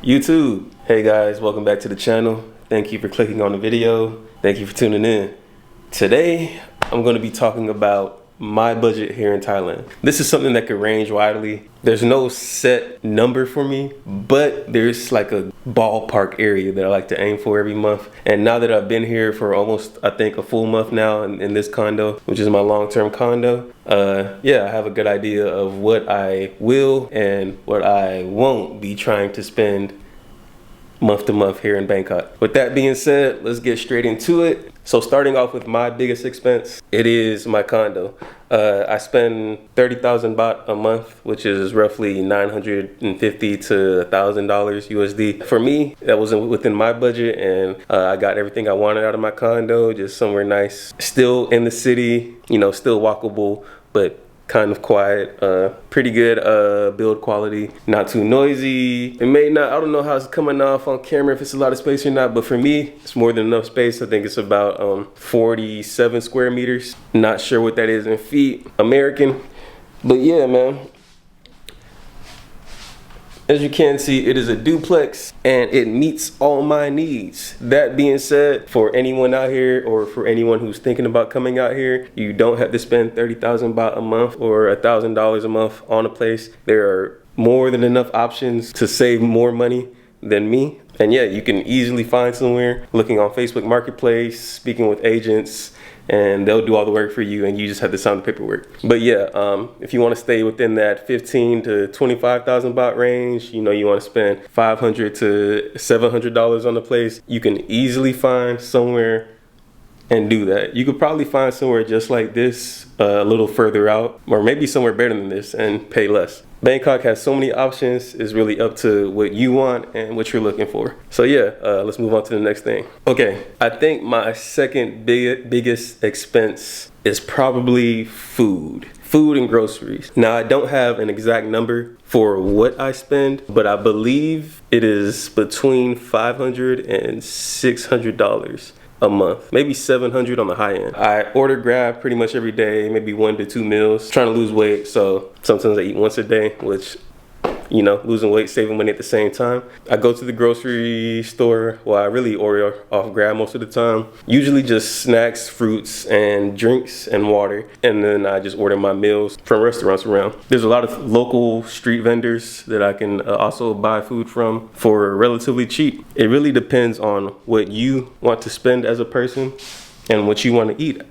YouTube. Hey guys, welcome back to the channel. Thank you for clicking on the video. Thank you for tuning in. Today, I'm going to be talking about my budget here in Thailand. This is something that could range widely. There's no set number for me, but there's like a ballpark area that I like to aim for every month. And now that I've been here for almost, I think, a full month now in this condo, which is my long-term condo, yeah, I have a good idea of what I will and what I won't be trying to spend month to month here in Bangkok. With that being said, let's get straight into it. So starting off with my biggest expense, it is my condo. I spend 30,000 baht a month, which is roughly $950 to $1,000 USD. For me, that was within my budget, and I got everything I wanted out of my condo, just somewhere nice. Still in the city, you know, still walkable, but kind of quiet, pretty good build quality, not too noisy. It may not, I don't know how it's coming off on camera, if it's a lot of space or not, but for me, it's more than enough space. I think it's about 47 square meters. Not sure what that is in feet, American. But yeah, man. As you can see, it is a duplex and it meets all my needs. That being said, for anyone out here or for anyone who's thinking about coming out here, you don't have to spend 30,000 baht a month or $1,000 a month on a place. There are more than enough options to save more money than me. And yeah, you can easily find somewhere looking on Facebook Marketplace, speaking with agents, and they'll do all the work for you and you just have to sign the paperwork. But yeah, if you want to stay within that 15 to 25,000 baht range, you know, you want to spend $500 to $700 on the place, you can easily find somewhere and do that. You could probably find somewhere just like this, a little further out, or maybe somewhere better than this and pay less. Bangkok has so many options. It's really up to what you want and what you're looking for. So yeah, let's move on to the next thing. Okay, I think my second biggest expense is probably food and groceries. Now, I don't have an exact number for what I spend, but I believe it is between $500 and $600 a month, maybe 700 on the high end. I order Grab pretty much every day, maybe 1 to 2 meals. Trying to lose weight, so sometimes I eat once a day, which, you know, losing weight, saving money at the same time. I go to the grocery store. Well, I really order off Grab most of the time. Usually just snacks, fruits, and drinks and water. And then I just order my meals from restaurants around. There's a lot of local street vendors that I can also buy food from for relatively cheap. It really depends on what you want to spend as a person and what you want to eat.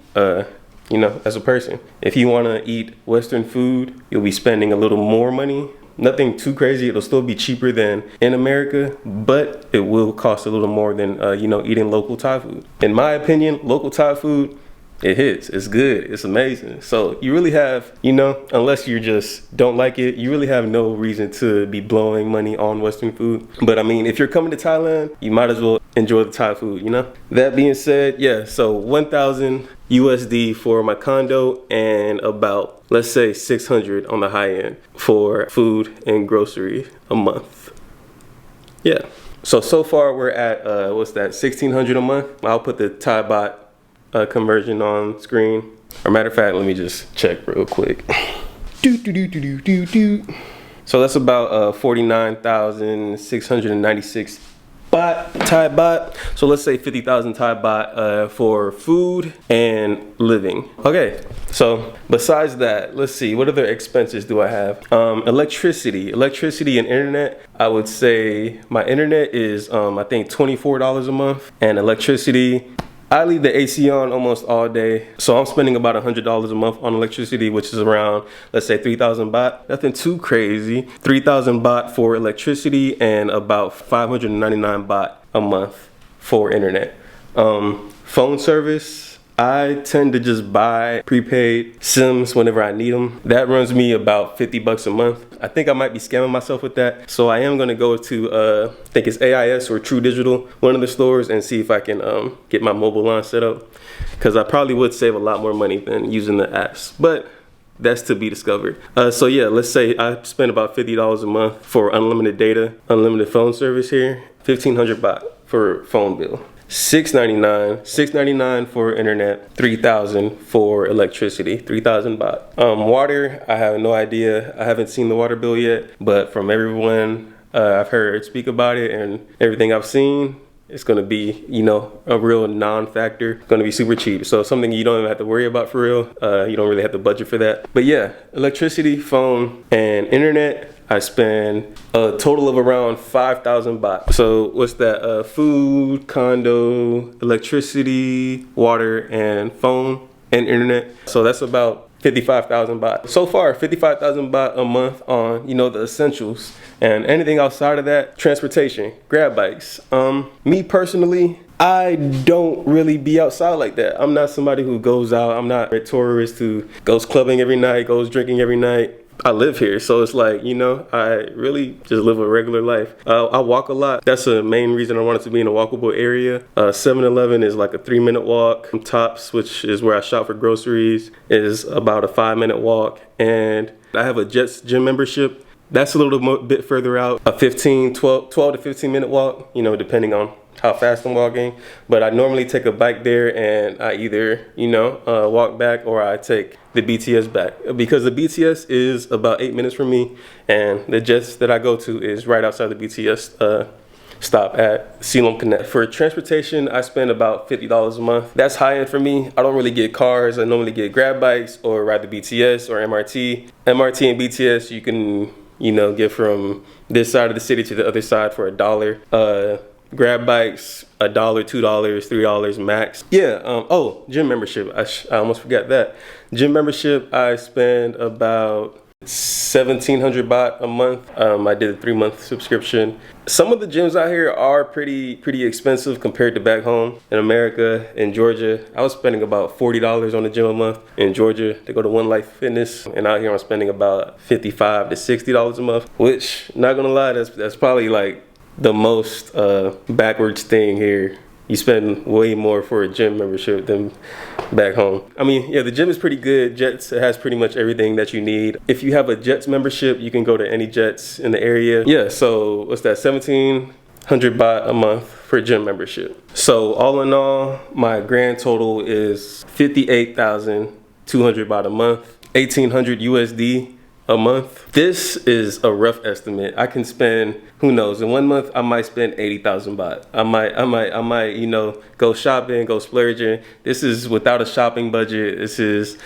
You know, as a person. If you want to eat Western food, you'll be spending a little more money. Nothing too crazy. It'll still be cheaper than in America, but it will cost a little more than, you know, eating local Thai food. In my opinion, local Thai food, it hits. It's good. It's amazing. So you really have, you know, unless you just don't like it, you really have no reason to be blowing money on Western food. But I mean, if you're coming to Thailand, you might as well enjoy the Thai food, you know? That being said, yeah, so 1,000 USD for my condo and about, let's say, 600 on the high end for food and grocery a month. Yeah. So far we're at, what's that, 1,600 a month? I'll put the Thai baht conversion on screen. Or matter of fact, let me just check real quick. So that's about 49,696 baht, Thai baht. So let's say 50,000 Thai baht for food and living. Okay, so besides that, let's see, what other expenses do I have? Electricity and internet. I would say my internet is I think $24 a month, and electricity, I leave the AC on almost all day, so I'm spending about $100 a month on electricity, which is around, let's say, 3,000 baht. Nothing too crazy. 3,000 baht for electricity and about 599 baht a month for internet. Phone service, I tend to just buy prepaid SIMs whenever I need them. That runs me about 50 bucks a month. I think I might be scamming myself with that. So I am gonna go to, I think it's AIS or True Digital, one of the stores, and see if I can get my mobile line set up. Cause I probably would save a lot more money than using the apps, but that's to be discovered. So yeah, let's say I spend about $50 a month for unlimited data, unlimited phone service here, 1,500 baht for phone bill. $699 for internet, 3,000 for electricity, 3,000 baht. Water, I have no idea. I haven't seen the water bill yet, but from everyone I've heard speak about it, and everything I've seen, it's going to be, you know, a real non-factor. Going to be super cheap. So something you don't even have to worry about for real. You don't really have to budget for that. But yeah, electricity, phone, and internet, I spend a total of around 5,000 baht. So what's that? Food, condo, electricity, water, and phone and internet. So that's about 55,000 baht. So far, 55,000 baht a month on, you know, the essentials. And anything outside of that, transportation, grab bikes. Me personally, I don't really be outside like that. I'm not somebody who goes out. I'm not a tourist who goes clubbing every night, goes drinking every night. I live here, so it's like, you know, I really just live a regular life. I walk a lot. That's the main reason I wanted to be in a walkable area. 7-Eleven is like a 3-minute walk. Tops, which is where I shop for groceries, is about a 5-minute walk. And I have a Jets gym membership. That's a little bit further out, a 12 to 15 minute walk, you know, depending on how fast I'm walking. But I normally take a bike there, and I either, you know, walk back, or I take the BTS back, because the BTS is about 8 minutes from me, and the Jets that I go to is right outside the BTS stop at Silom Connect. For transportation, I spend about $50 a month. That's high end for me. I don't really get cars. I normally get grab bikes or ride the BTS or MRT. MRT and BTS, you can, you know, get from this side of the city to the other side for $1. Grab bikes, $1, $2, $3 max. Yeah. Oh, gym membership. I almost forgot that. Gym membership, I spend about 1,700 baht a month. I did a 3-month subscription. Some of the gyms out here are pretty expensive compared to back home in America. In Georgia, I was spending about $40 on the gym a month in Georgia to go to One Life Fitness, and out here I'm spending about $55 to $60 a month. Which, not gonna lie, that's probably like the most backwards thing here. You spend way more for a gym membership than back home. I mean, yeah, the gym is pretty good. Jets has pretty much everything that you need. If you have a Jets membership, you can go to any Jets in the area. Yeah, so what's that, 1,700 baht a month for gym membership. So all in all, my grand total is 58,200 baht a month, 1,800 USD a month. This is a rough estimate. I can spend, who knows, in 1 month I might spend 80,000 baht. I might, you know, go shopping, go splurging. This is without a shopping budget. This is,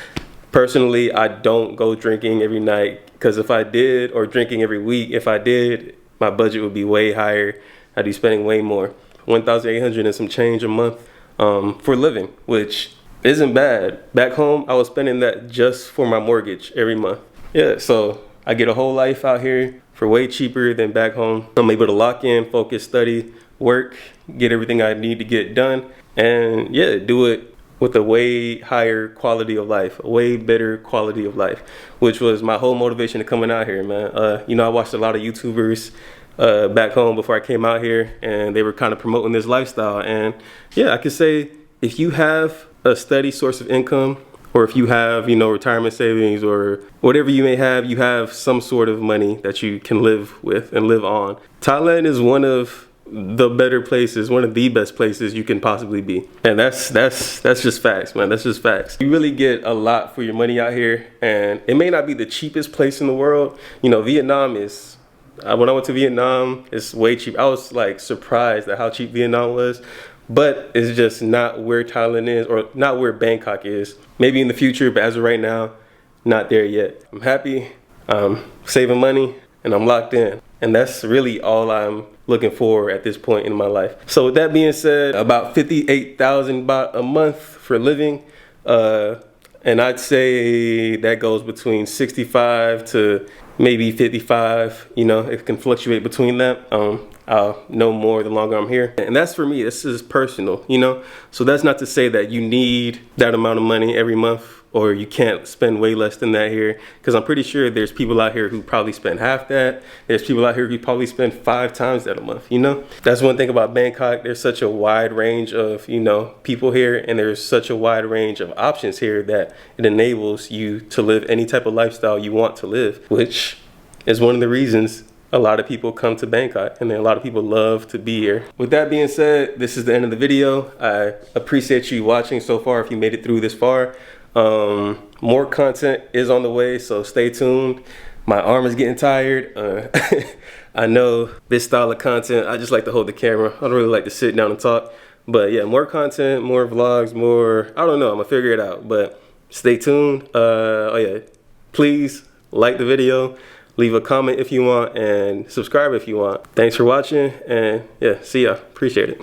personally, I don't go drinking every night, because if I did, or drinking every week, if I did, my budget would be way higher. I'd be spending way more. 1,800 and some change a month for living, which isn't bad. Back home, I was spending that just for my mortgage every month. Yeah, so I get a whole life out here for way cheaper than back home. I'm able to lock in, focus, study, work, get everything I need to get done, and yeah, do it with a way higher quality of life, a way better quality of life, which was my whole motivation to coming out here, man. You know, I watched a lot of YouTubers back home before I came out here, and they were kind of promoting this lifestyle. And yeah, I could say, if you have a steady source of income, or if you have, you know, retirement savings or whatever you may have, you have some sort of money that you can live with and live on. Thailand is one of the better places, one of the best places you can possibly be. And that's just facts, man. That's just facts. You really get a lot for your money out here, and it may not be the cheapest place in the world. You know, Vietnam is, when I went to Vietnam, it's way cheap. I was like surprised at how cheap Vietnam was. But it's just not where Thailand is, or not where Bangkok is. Maybe in the future, but as of right now, not there yet. I'm happy, I'm saving money, and I'm locked in. And that's really all I'm looking for at this point in my life. So with that being said, about 58,000 baht a month for living. And I'd say that goes between 65 to maybe 55, you know, it can fluctuate between that. I'll know more the longer I'm here. And that's for me, this is personal, you know? So that's not to say that you need that amount of money every month, or you can't spend way less than that here, because I'm pretty sure there's people out here who probably spend half that. There's people out here who probably spend 5 times that a month, you know? That's one thing about Bangkok. There's such a wide range of, you know, people here, and there's such a wide range of options here that it enables you to live any type of lifestyle you want to live, which is one of the reasons a lot of people come to Bangkok, and then a lot of people love to be here. With that being said, this is the end of the video. I appreciate you watching so far if you made it through this far. More content is on the way, so stay tuned. My arm is getting tired. I know this style of content, I just like to hold the camera. I don't really like to sit down and talk. But yeah, more content, more vlogs, more, I don't know, I'm gonna figure it out. But stay tuned. Oh yeah, please like the video, leave a comment if you want, and subscribe if you want. Thanks for watching, and yeah, see ya. Appreciate it.